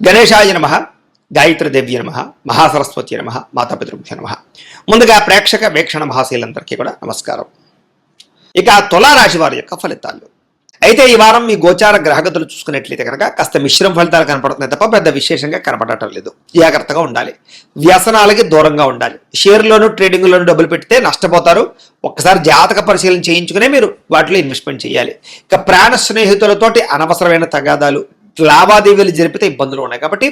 గణేశాయ నమః, గాయత్రీదేవ్య నమః, మహాసరస్వతి నమః, మాతాపితృభ్యో నమః. ముందుగా ప్రేక్షక వీక్షణ మహాశీలందరికీ కూడా నమస్కారం. ఇక తులారాశి వారి యొక్క ఫలితాలు. అయితే ఈ వారం మీ గోచార గ్రహగతులు చూసుకున్నట్లయితే కనుక కాస్త మిశ్రమ ఫలితాలు కనపడుతున్నాయి తప్ప పెద్ద విశేషంగా కనపడటం లేదు. జాగ్రత్తగా ఉండాలి, వ్యసనాలకి దూరంగా ఉండాలి. షేర్లోను ట్రేడింగ్లోను డబ్బులు పెడితే నష్టపోతారు. ఒక్కసారి జాతక పరిశీలన చేయించుకునే మీరు వాటిలో ఇన్వెస్ట్మెంట్ చేయాలి. ఇక ప్రాణ స్నేహితులతోటి అనవసరమైన తగాదాలు, లావాదేవీలు జరిపితే ఇబ్బందులు ఉన్నాయి. కాబట్టి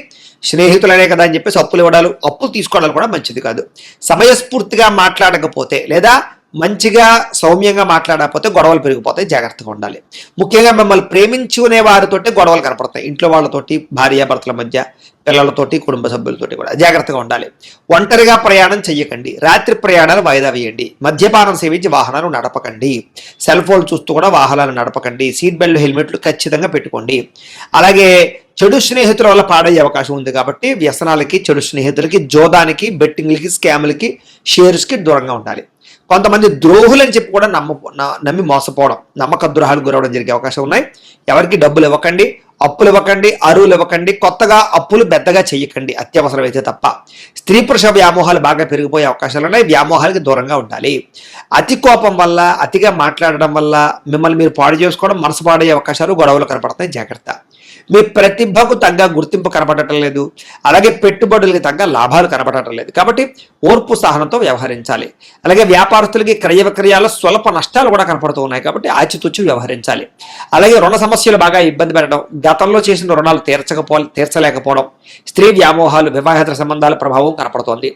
స్నేహితులనే కదా అని చెప్పేసి అప్పులు ఇవ్వడాలు, అప్పులు తీసుకోవడాలు కూడా మంచిది కాదు. సమయస్ఫూర్తిగా మాట్లాడకపోతే లేదా మంచిగా సౌమ్యంగా మాట్లాడకపోతే గొడవలు పెరిగిపోతాయి. జాగ్రత్తగా ఉండాలి. ముఖ్యంగా మిమ్మల్ని ప్రేమించుకునే వారితోటి గొడవలు కనపడతాయి. ఇంట్లో వాళ్ళతోటి, భార్యాభర్తల మధ్య, పిల్లలతోటి, కుటుంబ సభ్యులతోటి కూడా జాగ్రత్తగా ఉండాలి. ఒంటరిగా ప్రయాణం చెయ్యకండి. రాత్రి ప్రయాణాలు వాయిదా వేయండి. మద్యపానం సేవించి వాహనాలు నడపకండి. సెల్ ఫోన్ చూస్తూ కూడా వాహనాలు నడపకండి. సీట్ బెల్ట్, హెల్మెట్లు ఖచ్చితంగా పెట్టుకోండి. అలాగే చెడు స్నేహితుల వల్ల పాడయ్యే అవకాశం ఉంది కాబట్టి వ్యసనాలకి, చెడు స్నేహితులకి, జోదానికి, బెట్టింగ్లకి, స్కామ్లకి, షేర్స్కి దూరంగా ఉండాలి. కొంతమంది ద్రోహులని చెప్పి కూడా నమ్మి మోసపోవడం, నమ్మక ద్రోహాలు గురవడం జరిగే అవకాశం ఉన్నాయి. ఎవరికి డబ్బులు ఇవ్వకండి, అప్పులు ఇవ్వకండి, అరువులు ఇవ్వకండి, కొత్తగా అప్పులు పెద్దగా చెయ్యకండి అత్యవసరమైతే తప్ప. స్త్రీ పురుష వ్యామోహాలు బాగా పెరిగిపోయే అవకాశాలు ఉన్నాయి. వ్యామోహాలకి దూరంగా ఉండాలి. అతి కోపం వల్ల, అతిగా మాట్లాడడం వల్ల మిమ్మల్ని మీరు పాడు చేసుకోవడం, మనసు పాడయ్యే అవకాశాలు, గొడవలు కనపడతాయి. జాగ్రత్త. మీ ప్రతిభకు తగ్గ గుర్తింపు కనపడటం లేదు. అలాగే పెట్టుబడులకి తగ్గ లాభాలు కనపడటం లేదు. కాబట్టి ఓర్పు సహనంతో వ్యవహరించాలి. అలాగే వ్యాపారస్తులకి క్రయ విక్రయాల్లో స్వల్ప నష్టాలు కూడా కనపడుతూ ఉన్నాయి. కాబట్టి ఆచితూచి వ్యవహరించాలి. అలాగే రుణ సమస్యలు బాగా ఇబ్బంది పెట్టడం, గతంలో చేసిన రుణాలు తీర్చలేకపోవడం, స్త్రీ వ్యామోహాలు, వివాహేతర సంబంధాల ప్రభావం కనపడుతోంది.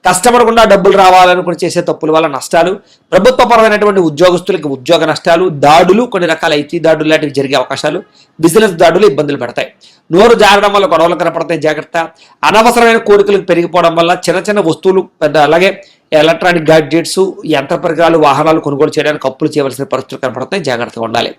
కష్టపడకుండా డబ్బులు రావాలనుకుని చేసే తప్పుల వల్ల నష్టాలు, ప్రభుత్వపరమైనటువంటి ఉద్యోగస్తులకి ఉద్యోగ నష్టాలు, దాడులు, కొన్ని రకాల ఐటీ దాడులు లాంటివి జరిగే అవకాశాలు, బిజినెస్ దాడులు ఇబ్బందులు పెడతాయి. నోరు జారడం వల్ల గొడవలు కనపడతాయి. జాగ్రత్త. అనవసరమైన కోరికలకు పెరిగిపోవడం వల్ల చిన్న చిన్న వస్తువులు, అలాగే ఎలక్ట్రానిక్ గాడ్జెట్స్, యంత్ర పరికరాలు, వాహనాలు కొనుగోలు చేయడానికి అప్పులు చేయవలసిన పరిస్థితులు కనపడతాయి. జాగ్రత్తగా ఉండాలి.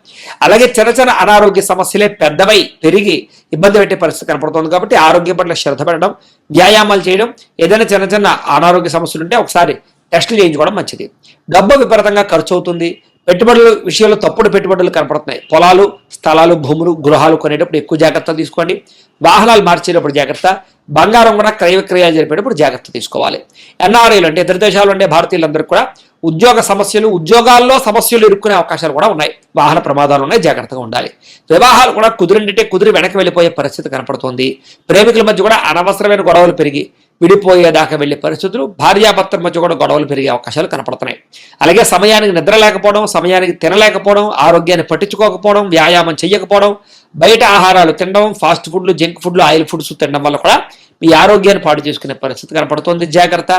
అలాగే చిన్న చిన్న అనారోగ్య సమస్యలే పెద్దవై పెరిగి ఇబ్బంది పెట్టే పరిస్థితి కనపడుతుంది. కాబట్టి ఆరోగ్యం పట్ల శ్రద్ధ పెట్టడం, వ్యాయామాలు చేయడం, ఏదైనా చిన్న చిన్న అనారోగ్య సమస్యలు ఉంటే ఒకసారి టెస్టులు చేయించుకోవడం మంచిది. డబ్బు విపరీతంగా ఖర్చు అవుతుంది. పెట్టుబడుల విషయంలో తప్పుడు పెట్టుబడులు కనపడుతున్నాయి. పొలాలు, స్థలాలు, భూములు, గృహాలు కొనేటప్పుడు ఎక్కువ జాగ్రత్త తీసుకోండి. వాహనాలు మార్చేటప్పుడు జాగ్రత్త. బంగారం కూడా క్రయ విక్రయాలు జరిపేటప్పుడు జాగ్రత్త తీసుకోవాలి. ఎన్ఆర్ఐలు అంటే ఇతర దేశాలు ఉండే భారతీయులందరికీ కూడా ఉద్యోగ సమస్యలు, ఉద్యోగాల్లో సమస్యలు ఇరుక్కునే అవకాశాలు కూడా ఉన్నాయి. వాహన ప్రమాదాలు ఉన్నాయి. జాగ్రత్తగా ఉండాలి. వివాహాలు కూడా కుదిరి వెనక్కి వెళ్ళిపోయే పరిస్థితి కనపడుతోంది. ప్రేమికుల మధ్య కూడా అనవసరమైన గొడవలు పెరిగి విడిపోయేదాకా వెళ్లే పరిస్థితులు, భార్యాభర్తల మధ్య కూడా గొడవలు పెరిగే అవకాశాలు కనపడుతున్నాయి. అలాగే సమయానికి నిద్ర లేకపోవడం, సమయానికి తినలేకపోవడం, ఆరోగ్యాన్ని పట్టించుకోకపోవడం, వ్యాయామం చేయకపోవడం, బయట ఆహారాలు తినడం, ఫాస్ట్ ఫుడ్లు, జంక్ ఫుడ్లు, ఆయిల్ ఫుడ్స్ తినడం వల్ల కూడా మీ ఆరోగ్యాన్ని పాడు చేసుకునే పరిస్థితి కనపడుతోంది. జాగ్రత్త.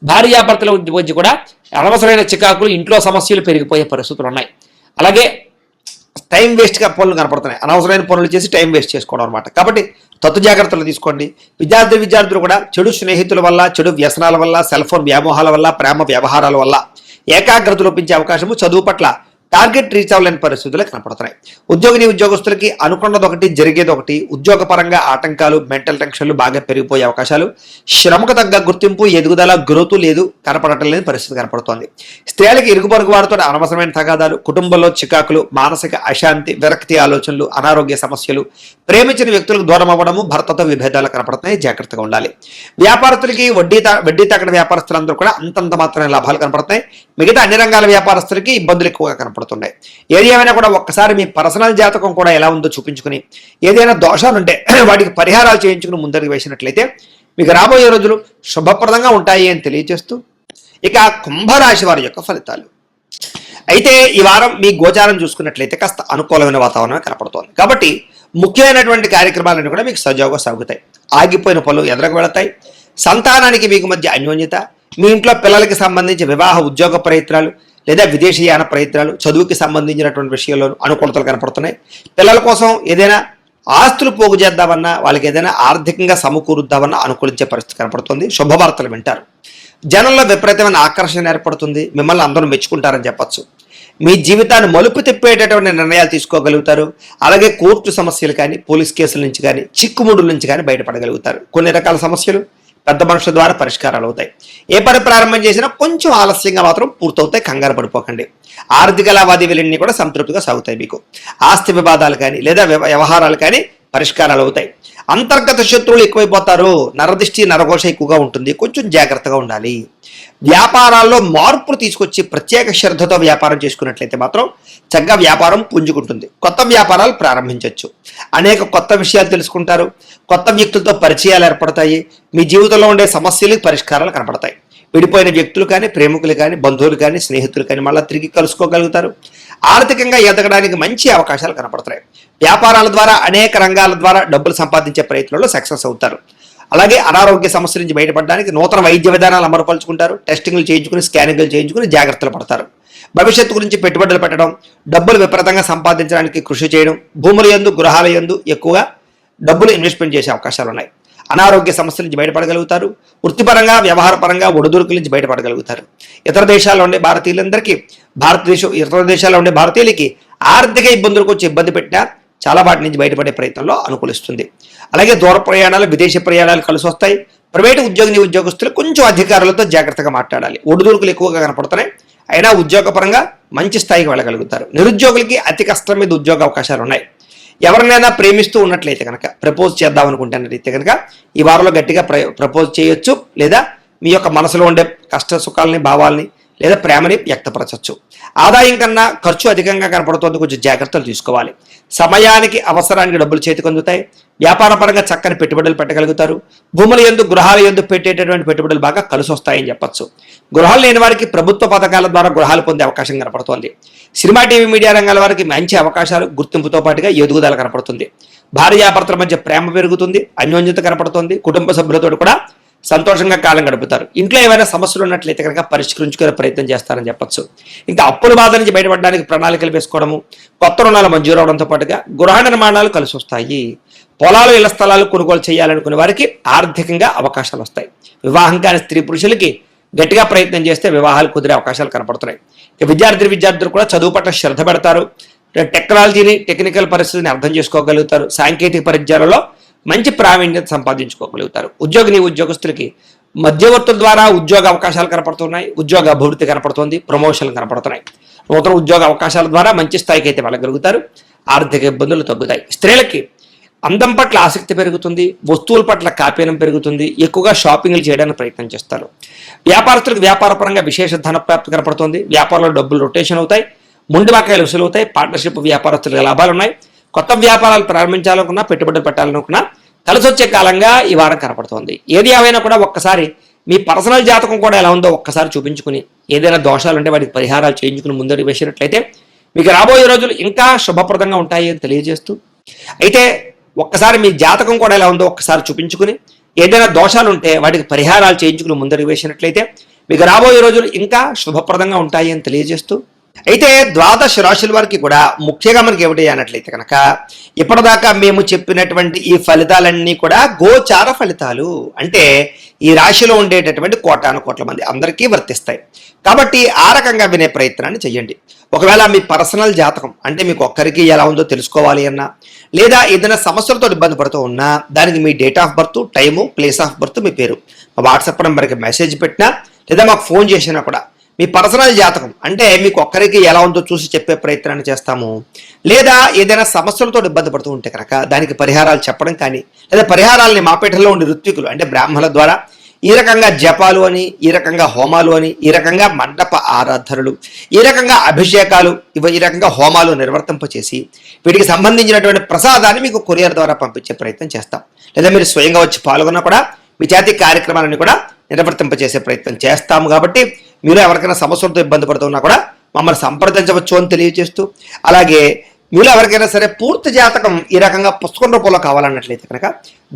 భార్యాభర్తల మధ్య కూడా అనవసరమైన చికాకులు, ఇంట్లో సమస్యలు పెరిగిపోయే పరిస్థితులు ఉన్నాయి. అలాగే టైం వేస్ట్గా పనులు కనపడుతున్నాయి. అనవసరమైన పనులు చేసి టైం వేస్ట్ చేసుకోవడం అనమాట. కాబట్టి జాగ్రత్తలు తీసుకోండి. విద్యార్థులు కూడా చెడు స్నేహితుల వల్ల, చెడు వ్యసనాల వల్ల, సెల్ ఫోన్ వ్యామోహాల వల్ల, ప్రేమ వ్యవహారాల వల్ల ఏకాగ్రత లోపించే అవకాశము, చదువు పట్ల టార్గెట్ రీచ్ అవ్వలేని పరిస్థితులు కనపడుతున్నాయి. ఉద్యోగస్తులకి అనుకున్నది ఒకటి, జరిగేది ఒకటి. ఉద్యోగపరంగా ఆటంకాలు, మెంటల్ టెన్షన్లు బాగా పెరిగిపోయే అవకాశాలు, శ్రమకు తగ్గ గుర్తింపు, ఎదుగుదల, గ్రోత్ లేదు, కనపడటం లేని పరిస్థితి కనపడుతోంది. స్త్రీలకి ఇరుగు పొరుగు వారితో అనవసరమైన తగాదాలు, కుటుంబంలో చికాకులు, మానసిక అశాంతి, విరక్తి ఆలోచనలు, అనారోగ్య సమస్యలు, ప్రేమించిన వ్యక్తులకు దూరం అవ్వడము, భర్తతో విభేదాలు కనపడుతున్నాయి. జాగ్రత్తగా ఉండాలి. వ్యాపారస్తులకి వడ్డీ తాకడ వ్యాపారస్తులందరూ కూడా అంతంత మాత్రమే లాభాలు కనపడుతున్నాయి. మిగతా అన్ని రంగాల వ్యాపారస్తులకి ఇబ్బందులు ఎక్కువగా కనపడుతున్నాయి. ఏది ఏమైనా కూడా ఒక్కసారి మీ పర్సనల్ జాతకం కూడా ఎలా ఉందో చూపించుకుని, ఏదైనా దోషాలుంటే వాటికి పరిహారాలు చేయించుకుని ముందరికి వేసినట్లయితే మీకు రాబోయే రోజులు శుభప్రదంగా ఉంటాయి అని తెలియజేస్తూ, ఇక కుంభరాశి వారి యొక్క ఫలితాలు. అయితే ఈ వారం మీ గోచారం చూసుకున్నట్లయితే కాస్త అనుకూలమైన వాతావరణం కనపడుతోంది. కాబట్టి ముఖ్యమైనటువంటి కార్యక్రమాలన్నీ కూడా మీకు సజావుగా సాగుతాయి. ఆగిపోయిన పనులు ఎదురకు వెళతాయి. సంతానానికి మీకు మధ్య అన్యోన్యత, మీ ఇంట్లో పిల్లలకి సంబంధించి వివాహ, ఉద్యోగ ప్రయత్నాలు లేదా విదేశీయాన ప్రయత్నాలు, చదువుకి సంబంధించినటువంటి విషయాల్లో అనుకూలతలు కనపడుతున్నాయి. పిల్లల కోసం ఏదైనా ఆస్తులు పోగు చేద్దామన్నా, వాళ్ళకి ఏదైనా ఆర్థికంగా సమకూరుద్దామన్నా అనుకూలించే పరిస్థితి కనపడుతుంది. శుభవార్తలు వింటారు. జనంలో విపరీతమైన ఆకర్షణ ఏర్పడుతుంది. మిమ్మల్ని అందరూ మెచ్చుకుంటారని చెప్పచ్చు. మీ జీవితాన్ని మలుపు తిప్పేటటువంటి నిర్ణయాలు తీసుకోగలుగుతారు. అలాగే కోర్టు సమస్యలు కానీ, పోలీస్ కేసుల నుంచి కానీ, చిక్కుముడుల నుంచి కానీ బయటపడగలుగుతారు. కొన్ని రకాల సమస్యలు పెద్ద మనుషుల ద్వారా పరిష్కారాలు అవుతాయి. ఏ పని ప్రారంభం చేసినా కొంచెం ఆలస్యంగా మాత్రం పూర్తవుతాయి. కంగారు పడిపోకండి. ఆర్థిక లావాదేవీలన్నీ కూడా సంతృప్తిగా సాగుతాయి. మీకు ఆస్తి వివాదాలు కానీ లేదా వ్యవహారాలు కానీ పరిష్కారాలు అవుతాయి. అంతర్గత శత్రువులు ఎక్కువైపోతారు, నరదిష్టి నరఘోష ఎక్కువగా ఉంటుంది, కొంచెం జాగ్రత్తగా ఉండాలి. వ్యాపారాల్లో మార్పులు తీసుకొచ్చి ప్రత్యేక శ్రద్ధతో వ్యాపారం చేసుకున్నట్లయితే మాత్రం చక్కగా వ్యాపారం పుంజుకుంటుంది. కొత్త వ్యాపారాలు ప్రారంభించవచ్చు, అనేక కొత్త విషయాలు తెలుసుకుంటారు, కొత్త వ్యక్తులతో పరిచయాలు ఏర్పడతాయి, మీ జీవితంలో ఉండే సమస్యలకు పరిష్కారాలు కనపడతాయి. విడిపోయిన వ్యక్తులు కానీ, ప్రేమికులు కానీ, బంధువులు కానీ, స్నేహితులు కానీ మళ్ళీ తిరిగి కలుసుకోగలుగుతారు. ఆర్థికంగా ఎదగడానికి మంచి అవకాశాలు కనపడతాయి. వ్యాపారాల ద్వారా అనేక రంగాల ద్వారా డబ్బులు సంపాదించే ప్రయత్నంలో సక్సెస్ అవుతారు. అలాగే అనారోగ్య సమస్యల నుంచి బయటపడడానికి నూతన వైద్య విధానాలు అమలుపరుచుకుంటారు. టెస్టింగ్లు చేయించుకుని, స్కానింగ్లు చేయించుకుని జాగ్రత్తలు పడతారు. భవిష్యత్తు గురించి పెట్టుబడులు పెట్టడం, డబ్బులు విపరీతంగా సంపాదించడానికి కృషి చేయడం, భూముల యందు, గృహాల యందు ఎక్కువగా డబ్బులు ఇన్వెస్ట్మెంట్ చేసే అవకాశాలు ఉన్నాయి. అనారోగ్య సమస్యల నుంచి బయటపడగలుగుతారు. వృత్తిపరంగా, వ్యవహారపరంగా ఒడిదుడుకుల నుంచి బయటపడగలుగుతారు. ఇతర దేశాల్లో ఉండే భారతీయులందరికీ, ఇతర దేశాల్లో ఉండే భారతీయులకి ఆర్థిక ఇబ్బందులకు వచ్చి ఇబ్బంది పెట్టినా చాలా వాటి నుంచి బయటపడే ప్రయత్నంలో అనుకూలిస్తుంది. అలాగే దూర ప్రయాణాలు, విదేశీ ప్రయాణాలు కలిసి వస్తాయి. ప్రైవేటు ఉద్యోగస్తులు కొంచెం అధికారులతో జాగ్రత్తగా మాట్లాడాలి. ఒడిదుడుకులు ఎక్కువగా కనపడుతున్నాయి, అయినా ఉద్యోగపరంగా మంచి స్థాయికి వెళ్ళగలుగుతారు. నిరుద్యోగులకి అతి కష్టం మీద ఉద్యోగ అవకాశాలు ఉన్నాయి. ఎవరినైనా ప్రేమిస్తూ ఉన్నట్లయితే కనుక, ప్రపోజ్ చేద్దాం అనుకుంటున్నట్లయితే కనుక ఈ వారంలో గట్టిగా ప్రపోజ్ చేయొచ్చు, లేదా మీ యొక్క మనసులో ఉండే కష్ట సుఖాలని, భావాలని లేదా ప్రేమని వ్యక్తపరచవచ్చు. ఆదాయం కన్నా ఖర్చు అధికంగా కనపడుతుంది, కొంచెం జాగ్రత్తలు తీసుకోవాలి. సమయానికి, అవసరానికి డబ్బులు చేతికి అందుతాయి. వ్యాపార పరంగా చక్కని పెట్టుబడులు పెట్టగలుగుతారు. భూముల యందు, గృహాల యందు పెట్టేటటువంటి పెట్టుబడులు బాగా కలిసి వస్తాయని చెప్పచ్చు. గృహాలు లేని వారికి ప్రభుత్వ పథకాల ద్వారా గృహాలు పొందే అవకాశం కనపడుతోంది. సినిమా, టీవీ, మీడియా రంగాల వారికి మంచి అవకాశాలు, గుర్తింపుతో పాటుగా ఎదుగుదల కనపడుతుంది. భార్యాభర్తల మధ్య ప్రేమ పెరుగుతుంది, అన్యోన్యత కనపడుతుంది. కుటుంబ సభ్యులతో కూడా సంతోషంగా కాలం గడుపుతారు. ఇంట్లో ఏమైనా సమస్యలు ఉన్నట్లయితే కనుక పరిష్కరించుకునే ప్రయత్నం చేస్తారని చెప్పచ్చు. ఇంకా అప్పుల బాధ నుంచి బయటపడడానికి ప్రణాళికలు వేసుకోవడము, కొత్త రుణాలు మంజూరు అవడంతో పాటుగా గృహ నిర్మాణాలు కలిసి వస్తాయి. పొలాలు, ఇళ్ల స్థలాలు కొనుగోలు చేయాలనుకునే వారికి ఆర్థికంగా అవకాశాలు వస్తాయి. వివాహం కాని స్త్రీ పురుషులకి గట్టిగా ప్రయత్నం చేస్తే వివాహాలు కుదిరే అవకాశాలు కనపడుతున్నాయి. విద్యార్థులు కూడా చదువు పట్ల శ్రద్ధ పెడతారు. టెక్నాలజీని, టెక్నికల్ పరిస్థితిని అర్థం చేసుకోగలుగుతారు. సాంకేతిక పరిజ్ఞానంలో మంచి ప్రావీణ్యత సంపాదించుకోగలుగుతారు. ఉద్యోగస్తులకి మధ్యవర్తుల ద్వారా ఉద్యోగ అవకాశాలు కనపడుతున్నాయి. ఉద్యోగ అభివృద్ధి కనపడుతుంది, ప్రమోషన్లు కనపడుతున్నాయి. నూతన ఉద్యోగ అవకాశాల ద్వారా మంచి స్థాయికి అయితే వెళ్ళగలుగుతారు. ఆర్థిక ఇబ్బందులు తగ్గుతాయి. స్త్రీలకి అందం పట్ల ఆసక్తి పెరుగుతుంది, వస్తువుల పట్ల కాపీనం పెరుగుతుంది, ఎక్కువగా షాపింగ్లు చేయడానికి ప్రయత్నం చేస్తారు. వ్యాపారస్తులకు వ్యాపారపరంగా విశేష ధన ప్రాప్తి కనపడుతుంది. వ్యాపారంలో డబ్బులు రొటేషన్ అవుతాయి, ముండి బకాయిలు వసూలు అవుతాయి. పార్ట్నర్షిప్ వ్యాపారస్తులకు లాభాలు ఉన్నాయి. కొత్త వ్యాపారాలు ప్రారంభించాలనుకున్నా, పెట్టుబడులు పెట్టాలనుకున్నా కలిసి వచ్చే కాలంగా ఈ వారం కనపడుతోంది. ఏది ఏమైనా కూడా ఒక్కసారి మీ పర్సనల్ జాతకం కూడా ఎలా ఉందో ఒక్కసారి చూపించుకుని, ఏదైనా దోషాలు ఉంటే వాటికి పరిహారాలు చేయించుకుని ముందడుగు వేసినట్లయితే మీకు రాబోయే రోజులు ఇంకా శుభప్రదంగా ఉంటాయి అని తెలియజేస్తూ, అయితే ఒక్కసారి మీ జాతకం కూడా ఎలా ఉందో ఒక్కసారి చూపించుకుని, ఏదైనా దోషాలు ఉంటే వాటికి పరిహారాలు చేయించుకుని ముందడుగు వేసినట్లయితే మీకు రాబోయే రోజులు ఇంకా శుభప్రదంగా ఉంటాయి అని తెలియజేస్తూ, అయితే ద్వాదశ రాశుల వారికి కూడా ముఖ్యంగా మనకి ఏమిటి అన్నట్లయితే కనుక ఇప్పటిదాకా మేము చెప్పినటువంటి ఈ ఫలితాలన్నీ కూడా గోచార ఫలితాలు, అంటే ఈ రాశిలో ఉండేటటువంటి కోటాను మంది అందరికీ వర్తిస్తాయి. కాబట్టి ఆ రకంగా వినే ప్రయత్నాన్ని చేయండి. ఒకవేళ మీ పర్సనల్ జాతకం అంటే మీకు ఒక్కరికి ఎలా ఉందో తెలుసుకోవాలి అన్నా, లేదా ఏదైనా సమస్యలతో ఇబ్బంది పడుతూ ఉన్నా, దానికి మీ date of birth, time, place of birth, మీ పేరు మా వాట్సాప్ నెంబర్కి మెసేజ్ పెట్టినా లేదా మాకు ఫోన్ చేసినా కూడా మీ పర్సనల్ జాతకం అంటే మీకు ఒక్కరికి ఎలా ఉందో చూసి చెప్పే ప్రయత్నాన్ని చేస్తాము. లేదా ఏదైనా సమస్యలతో ఇబ్బంది పడుతూ ఉంటే కనుక దానికి పరిహారాలు చెప్పడం కానీ, లేదా పరిహారాలని మాపేటలో ఉండే ఋత్వికులు అంటే బ్రాహ్మణుల ద్వారా ఈ రకంగా జపాలు అని, ఈ రకంగా హోమాలు అని, ఈ రకంగా మండప ఆరాధనలు, ఈ రకంగా అభిషేకాలు, ఈ రకంగా హోమాలు నిర్వర్తింపచేసి వీటికి సంబంధించినటువంటి ప్రసాదాన్ని మీకు కొరియర్ ద్వారా పంపించే ప్రయత్నం చేస్తాం. లేదా మీరు స్వయంగా వచ్చి పాల్గొన్నా కూడా మీ జాతి కార్యక్రమాలను కూడా నిర్వర్తింపచేసే ప్రయత్నం చేస్తాము. కాబట్టి మీరు ఎవరికైనా సమస్యలతో ఇబ్బంది పడుతున్నా కూడా మమ్మల్ని సంప్రదించవచ్చు అని తెలియజేస్తూ, అలాగే మీరు ఎవరికైనా సరే పూర్తి జాతకం ఈ రకంగా పుస్తకం రూపంలో కావాలన్నట్లయితే కనుక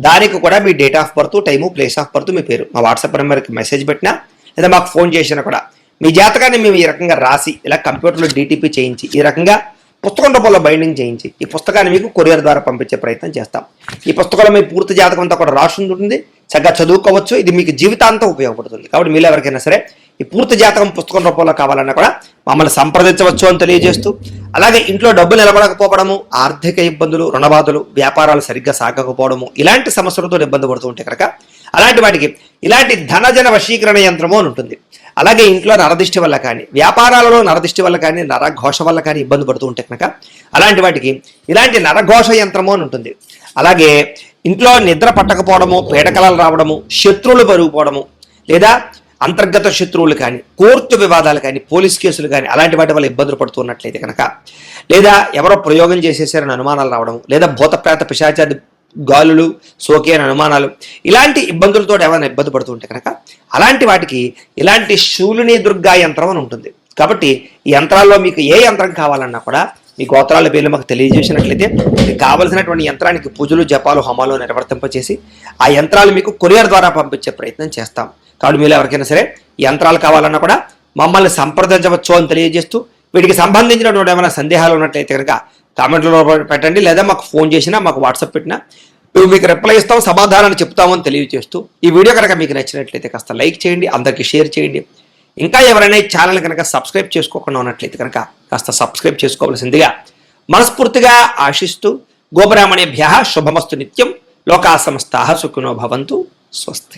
దానికి కూడా మీ date of birth, time, place of birth, మీ పేరు మా వాట్సాప్ నెంబర్కి మెసేజ్ పెట్టినా లేదా మాకు ఫోన్ చేసినా కూడా మీ జాతకాన్ని మేము ఈ రకంగా రాసి ఇలా కంప్యూటర్లో డీటీపీ చేయించి ఈ రకంగా పుస్తకం రూపంలో బైండింగ్ చేయించి ఈ పుస్తకాన్ని మీకు కొరియర్ ద్వారా పంపించే ప్రయత్నం చేస్తాం. ఈ పుస్తకంలో మీ పూర్తి జాతకం అంతా కూడా రాసి ఉంటుంది, చక్కగా చదువుకోవచ్చు. ఇది మీకు జీవితాంతం ఉపయోగపడుతుంది. కాబట్టి మీరు ఎవరికైనా సరే ఈ పూర్తి జాతకం పుస్తకం రూపంలో కావాలన్నా కూడా మమ్మల్ని సంప్రదించవచ్చు అని తెలియజేస్తూ, అలాగే ఇంట్లో డబ్బులు నిలబడకపోవడము, ఆర్థిక ఇబ్బందులు, రుణబాధలు, వ్యాపారాలు సరిగ్గా సాగకపోవడము, ఇలాంటి సమస్యలతో ఇబ్బంది పడుతూ ఉంటే కనుక అలాంటి వాటికి ఇలాంటి ధనజన వశీకరణ యంత్రము అని ఉంటుంది. అలాగే ఇంట్లో నరదిష్టి వల్ల కానీ, వ్యాపారాలలో నరదిష్టి వల్ల కానీ, నరఘోష వల్ల కానీ ఇబ్బంది పడుతూ ఉంటే కనుక అలాంటి వాటికి ఇలాంటి నరఘోష యంత్రము అని ఉంటుంది. అలాగే ఇంట్లో నిద్ర పట్టకపోవడము, పీడకలలు రావడము, శత్రువులు పెరిగిపోవడము, లేదా అంతర్గత శత్రువులు కానీ, కోర్టు వివాదాలు కానీ, పోలీస్ కేసులు కానీ అలాంటి వాటి వల్ల ఇబ్బందులు పడుతున్నట్లయితే కనుక, లేదా ఎవరో ప్రయోగం చేసేసారని అనుమానాలు రావడం, లేదా భూతప్రేత పిశాచాది గాలులు సోకే అని అనుమానాలు, ఇలాంటి ఇబ్బందులతో ఎవరైనా ఇబ్బంది పడుతుంటే కనుక అలాంటి వాటికి ఇలాంటి శూలిని దుర్గా యంత్రం అని ఉంటుంది. కాబట్టి ఈ యంత్రాల్లో మీకు ఏ యంత్రం కావాలన్నా కూడా మీ గోత్రాల పేర్లు మాకు తెలియజేసినట్లయితే మీకు కావలసినటువంటి యంత్రానికి పూజలు, జపాలు, హోమాలు నిర్వర్తింపచేసి ఆ యంత్రాలు మీకు కొరియర్ ద్వారా పంపించే ప్రయత్నం చేస్తాం. కాబట్టి మీరు ఎవరికైనా సరే యంత్రాలు కావాలన్నా కూడా మమ్మల్ని సంప్రదించవచ్చు అని తెలియజేస్తూ, వీటికి సంబంధించినటువంటి ఏమైనా సందేహాలు ఉన్నట్లయితే కనుక కామెంట్లో పెట్టండి, లేదా మాకు ఫోన్ చేసినా, మాకు వాట్సాప్ పెట్టినా మేము మీకు రిప్లై ఇస్తాం, సమాధానాన్ని చెప్తామని తెలియజేస్తూ, ఈ వీడియో కనుక మీకు నచ్చినట్లయితే కాస్త లైక్ చేయండి, అందరికీ షేర్ చేయండి. ఇంకా ఎవరైనా ఈ ఛానల్ కనుక సబ్స్క్రైబ్ చేసుకోకుండా ఉన్నట్లయితే కనుక కాస్త సబ్స్క్రైబ్ చేసుకోవాల్సిందిగా మనస్ఫూర్తిగా ఆశిస్తూ, గోబ్రాహ్మణేభ్యః శుభమస్తు నిత్యం, లోకా సమస్తాః సుఖినో భవంతు. స్వస్తి.